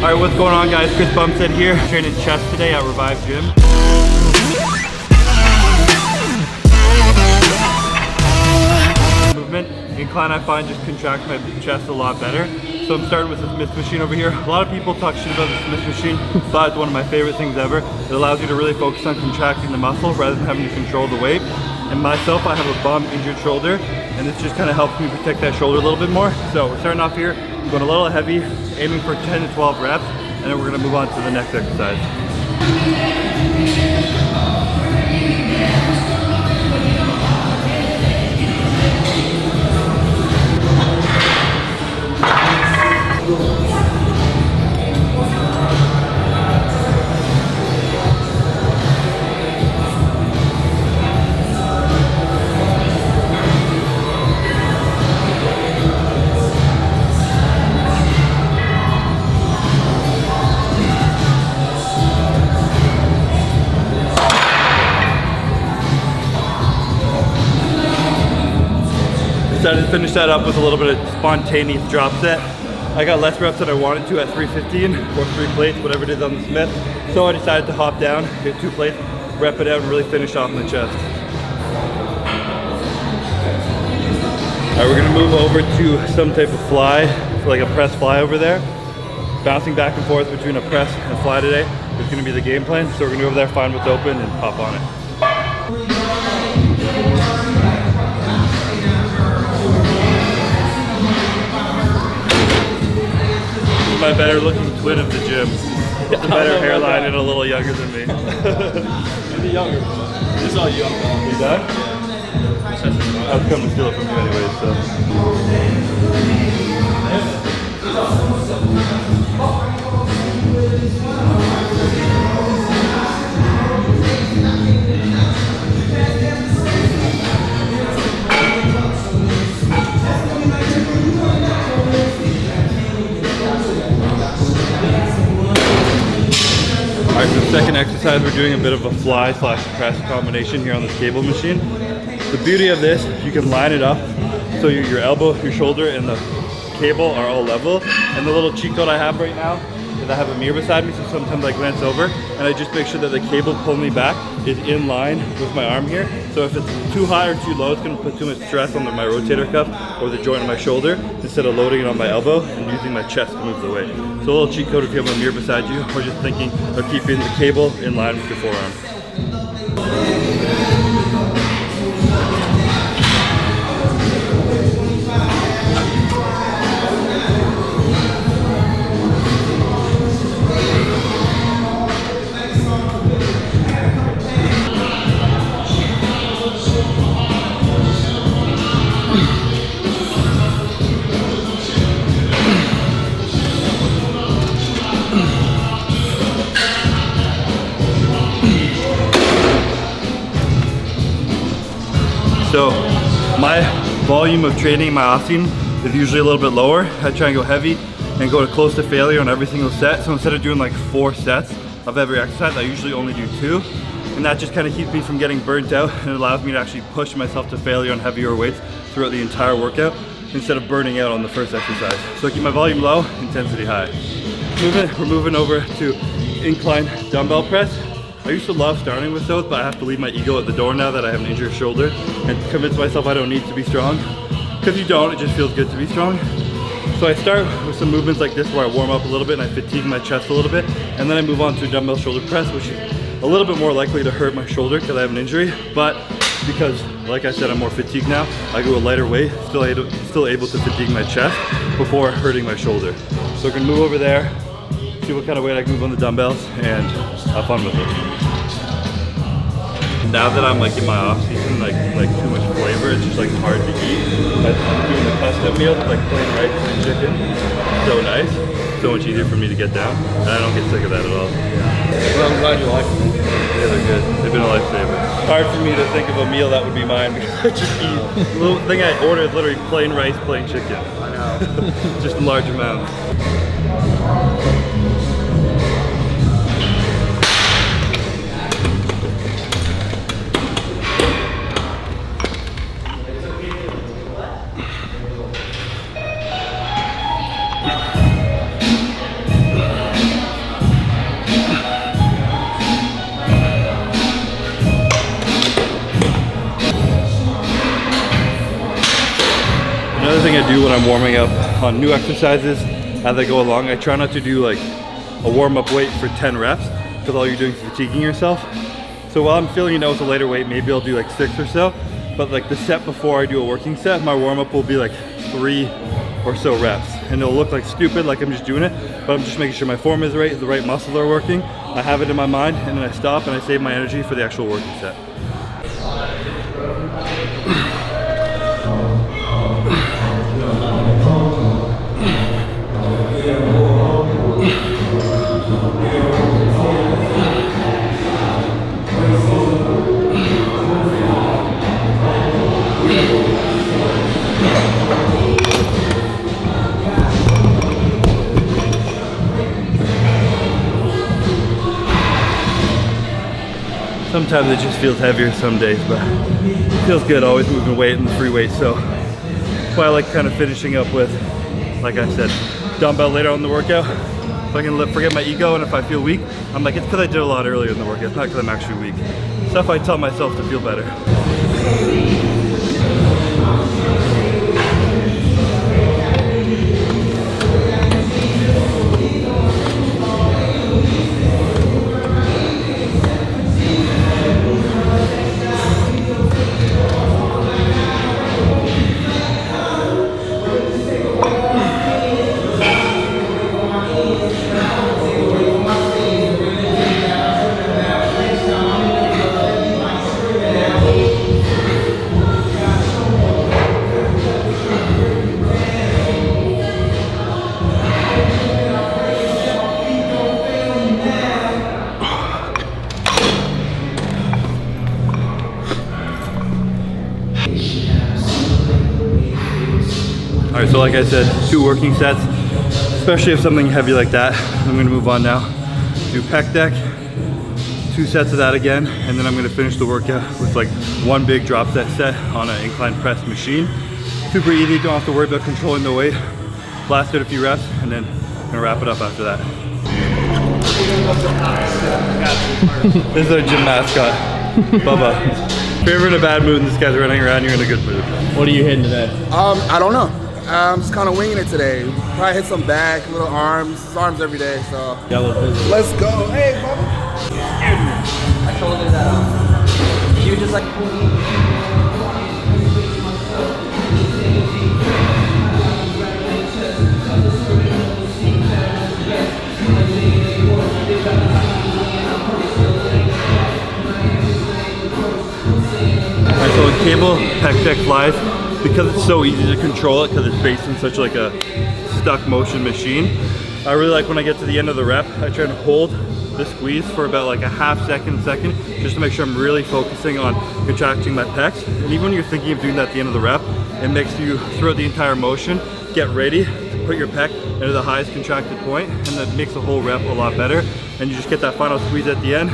Alright, what's going on guys? Chris Bumsted here, training chest today at Revive Gym. Movement, incline I find just contracts my chest a lot better. So I'm starting with the Smith machine over here. A lot of people talk shit about the Smith machine, but it's one of my favorite things ever. It allows you to really focus on contracting the muscle rather than having to control the weight. And myself, I have a bum injured shoulder, and this just kind of helps me protect that shoulder a little bit more. So we're starting off here, going a little heavy, aiming for 10 to 12 reps, and then we're gonna move on to the next exercise. Decided to finish that up with a little bit of spontaneous drop set. I got less reps than I wanted to at 315 or 3 plates, whatever it is on the Smith. So I decided to hop down, get 2 plates, rep it out, and really finish off my chest. Alright, we're gonna move over to some type of fly, like a press fly over there. Bouncing back and forth between a press and fly today is gonna be the game plan. So we're gonna go over there, find what's open, and hop on it. My better looking twin of the gym. With a better hairline and a little younger than me. You're younger. This is all you. You done? I was coming to steal it from you anyway, so. Alright, for the second exercise, we're doing a bit of a fly / press combination here on this cable machine. The beauty of this, you can line it up so your elbow, your shoulder, and the cable are all level. And the little cheat code I have right now is I have a mirror beside me, so sometimes I glance over and I just make sure that the cable pulling me back is in line with my arm here. So if it's too high or too low, it's going to put too much stress on my rotator cuff or the joint of my shoulder instead of loading it on my elbow and using my chest to move the weight. So a little cheat code if you have a mirror beside you, or just thinking of keeping the cable in line with your forearm. So my volume of training in my off season is usually a little bit lower. I try and go heavy and go to close to failure on every single set. So instead of doing like 4 sets of every exercise, I usually only do 2. And that just kind of keeps me from getting burnt out and allows me to actually push myself to failure on heavier weights throughout the entire workout instead of burning out on the first exercise. So I keep my volume low, intensity high. We're moving over to incline dumbbell press. I used to love starting with those, but I have to leave my ego at the door now that I have an injured shoulder and convince myself I don't need to be strong. Because you don't, it just feels good to be strong. So I start with some movements like this where I warm up a little bit and I fatigue my chest a little bit, and then I move on to a dumbbell shoulder press, which is a little bit more likely to hurt my shoulder because I have an injury, but because, like I said, I'm more fatigued now, I go a lighter weight, still able to fatigue my chest before hurting my shoulder. So we're gonna move over there, see what kind of weight I can move on the dumbbells, and have fun with it. Now that I'm like in my off season, like too much flavor, it's just like hard to eat. I'm doing the custom meals, like plain rice and chicken. So nice, so much easier for me to get down, and I don't get sick of that at all. Well, I'm glad you like them. Yeah, they're good. They've been a lifesaver. It's hard for me to think of a meal that would be mine because I just eat. The little thing I order is literally plain rice, plain chicken. I know. Just in large amounts. do when I'm warming up on new exercises as I go along. I try not to do like a warm-up weight for 10 reps because all you're doing is fatiguing yourself. So while I'm feeling, you know, it's a lighter weight, maybe I'll do like 6 or so. But like the set before I do a working set, my warm-up will be like 3 or so reps. And it'll look like stupid, like I'm just doing it, but I'm just making sure my form is right, the right muscles are working. I have it in my mind, and then I stop and I save my energy for the actual working set. Sometimes it just feels heavier some days, but it feels good always moving weight in the free weight. So that's why I like kind of finishing up with, like I said, dumbbell later on in the workout. If I can forget my ego, and if I feel weak, I'm like, it's because I did a lot earlier in the workout. It's not because I'm actually weak. Stuff I tell myself to feel better. Alright, so like I said, 2 working sets, especially if something heavy like that. I'm going to move on now. Do pec deck, 2 sets of that again, and then I'm going to finish the workout with like 1 big drop set on an incline press machine. Super easy, don't have to worry about controlling the weight. Blast it a few reps, and then I'm going to wrap it up after that. This is our gym mascot, Bubba. If you're ever in a bad mood and this guy's running around, you're in a good mood. What are you hitting today? I don't know. I'm just kind of winging it today. Probably hit some back, little arms. It's arms every day, so. Let's go. Hey, Bubba. I told her that she was just like. Alright, so with cable pec deck flies, because it's so easy to control it, because it's based in such like a stuck motion machine, I really like when I get to the end of the rep, I try to hold the squeeze for about like a half second, just to make sure I'm really focusing on contracting my pecs. And even when you're thinking of doing that at the end of the rep, it makes you, throughout the entire motion, get ready to put your pec into the highest contracted point, and that makes the whole rep a lot better. And you just get that final squeeze at the end.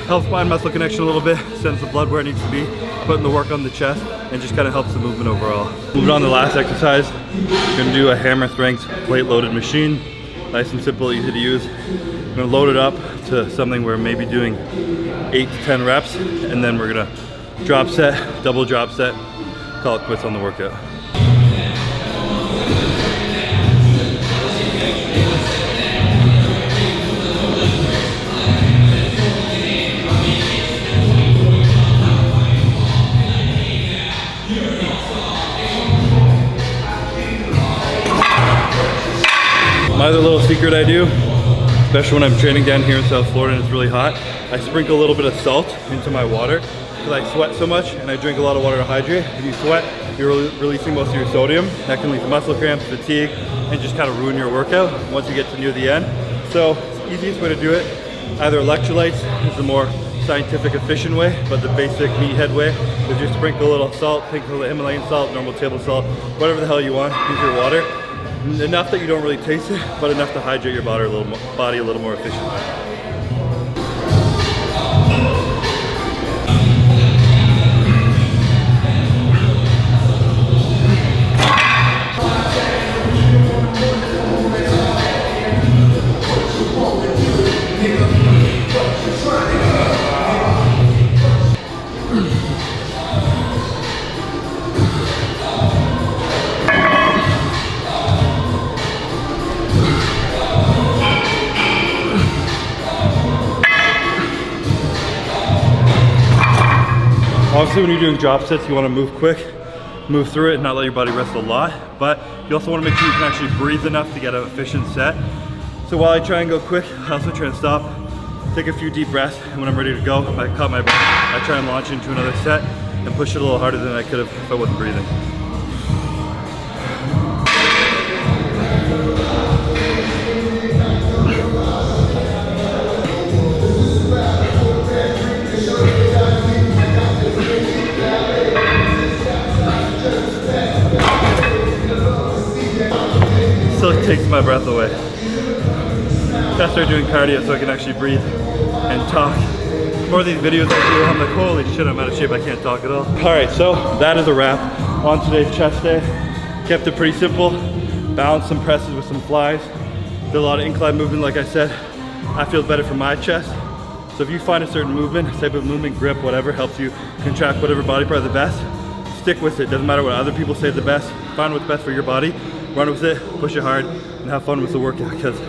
Helps spine muscle connection a little bit, sends the blood where it needs to be, putting the work on the chest, and just kind of helps the movement overall. Moving on to the last exercise, gonna do a hammer strength plate loaded machine. Nice and simple, easy to use. I'm gonna load it up to something where maybe doing 8 to 10 reps, and then we're gonna drop set, double drop set, call it quits on the workout. My other little secret I do, especially when I'm training down here in South Florida and it's really hot, I sprinkle a little bit of salt into my water because I sweat so much and I drink a lot of water to hydrate. If you sweat, you're releasing most of your sodium. That can lead to muscle cramps, fatigue, and just kind of ruin your workout once you get to near the end. So the easiest way to do it, either electrolytes is the more scientific, efficient way, but the basic meathead way is just sprinkle a little salt, sprinkle the Himalayan salt, normal table salt, whatever the hell you want, use your water. Enough that you don't really taste it, but enough to hydrate your body a little more efficiently. Obviously when you're doing drop sets, you want to move quick, move through it, and not let your body rest a lot. But you also want to make sure you can actually breathe enough to get an efficient set. So while I try and go quick, I also try and stop, take a few deep breaths, and when I'm ready to go, I cut my breath, I try and launch into another set and push it a little harder than I could have if I wasn't breathing. Still takes my breath away. Gotta start doing cardio so I can actually breathe and talk. The more of these videos I do, I'm like, holy shit, I'm out of shape, I can't talk at all. All right, so that is a wrap on today's chest day. Kept it pretty simple. Balanced some presses with some flies. Did a lot of incline movement, like I said. That feels better for my chest. So if you find a certain movement, type of movement, grip, whatever, helps you contract whatever body part the best, stick with it. Doesn't matter what other people say is the best. Find what's best for your body. Run with it, push it hard, and have fun with the workout, because